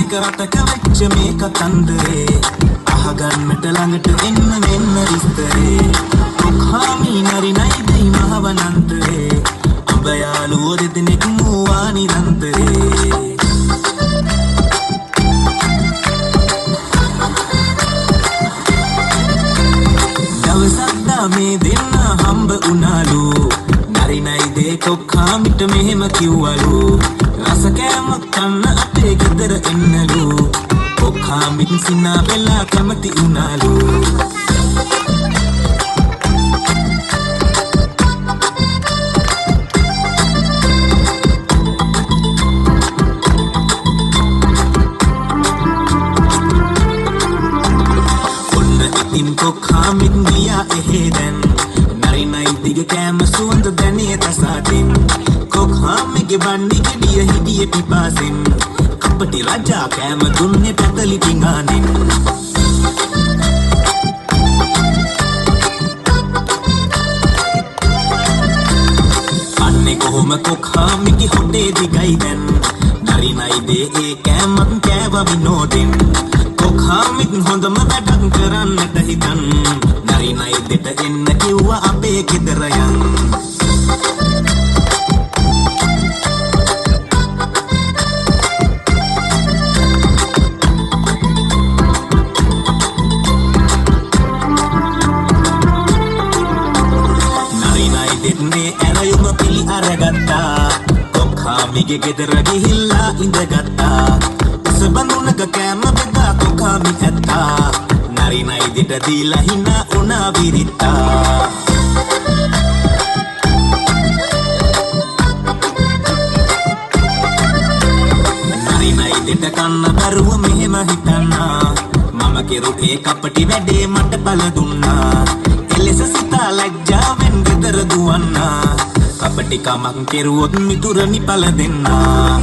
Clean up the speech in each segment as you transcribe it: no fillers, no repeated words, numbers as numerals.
එක රටක වෙච්ච මේ කතන්දරේ අහගන්නට ළඟට එන්න වෙන්න විස්තරේ කොහාමි නරි නයිදයි මහවනන්තරේ ඔබ යාළුවෝ දෙදෙනෙක් මූවා නිරන්තරේ දවසක් මේ දෙන්න හම්බ උනාලු නරි නයිදේ කොහාමිට මෙහෙම කිව්වලු රස කෑමක් කන්න අපේ ගෙදර එන්නලු කොහාමිට සිනා වෙලා කැමති උනාලු කොහාමිත් ගියා එහෙදැන් නරි නයිදිගේ කෑම සුවඳ දැනේ තසාටින් කොහාමිගේ බණ්ඩි ගෙඩිය හිටියේ පිපාසෙන් අපටි රජා කෑම දුන්නේ පැතලි පිඟානෙන් අන්නේ කොහොම කොහාමිගේ හොටේ දිගයි දැන් නරි නයිදේ ඒ කෑමත් කෑවා විනෝදෙන් කොහාමිත් හොඳම වැඩක් කරන්නට හිතන් නරි නයිදෙට එන්න කිව්වා අපේ ගෙදර යන් නරි නයිදෙත් මේ ඇරයුම පිළි අරගත්තා කොහාමිගේ ගෙදර ගිහිල්ලා ඉඳගත්තා බඳුනක කෑම බෙදා කොහාමි ඇත්තා නරි නයිදෙට දීලා හිනා උනා විරිත්තා නරි නයිදෙට කන්න බැරුව මෙහෙම හිතන්නා මම කෙරු ඒ කපටි වැඩේ මට බල දුන්නා එලෙස සිතා ලැජ්ජාවෙන් ගෙදර දුවන්නා කපටි කමක් කෙරුවොත් මිතුරනි පල දෙන්නා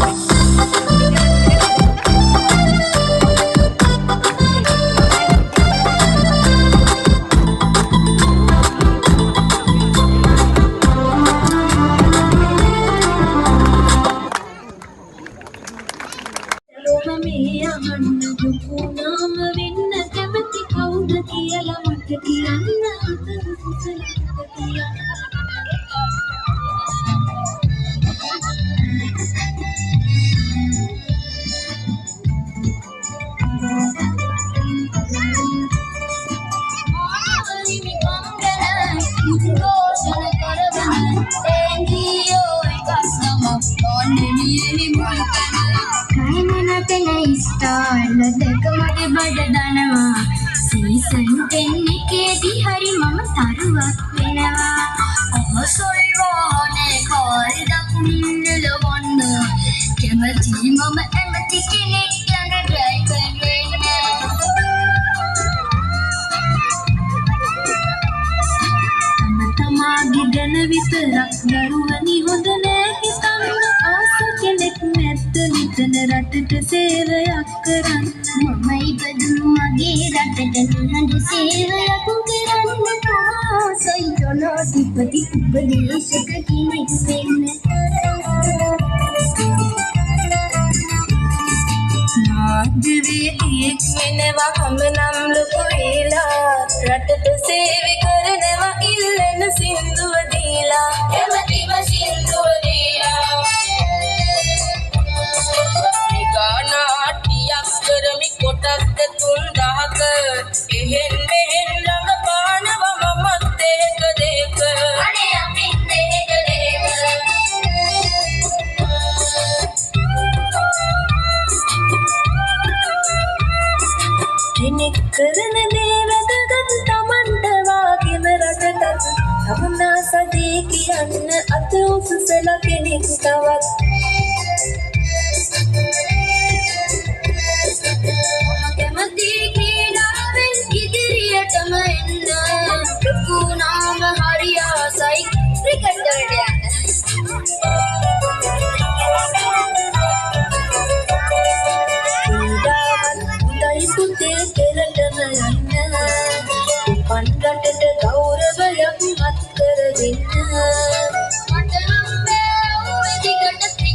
ගෞරවයක් මත් කර දෙන්න මට නම් බෑ ඔය දිගට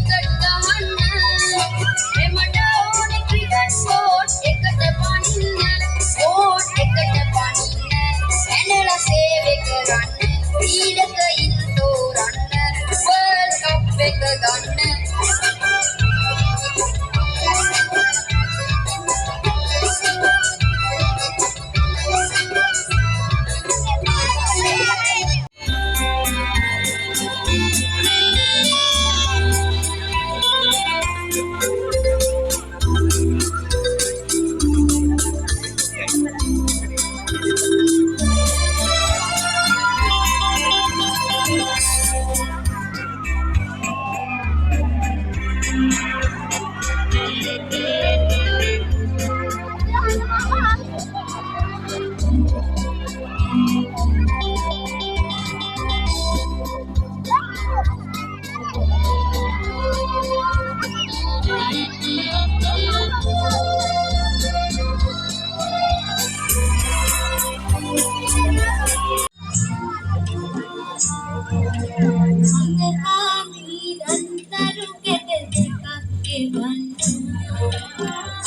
ගෙවන්න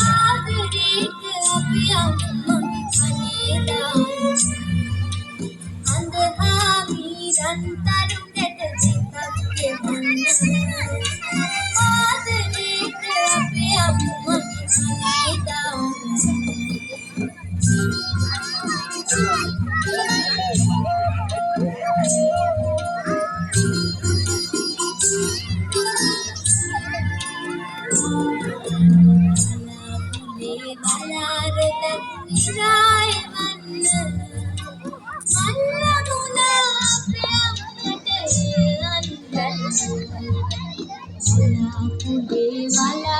ආදරේට අපි අම්මගේ කනේ දාන්න අඳහා මීරන් තරුණට සිතක් ගෙවන්න ආදරේට අපි අම්මගේ කනේ දාන්න Wala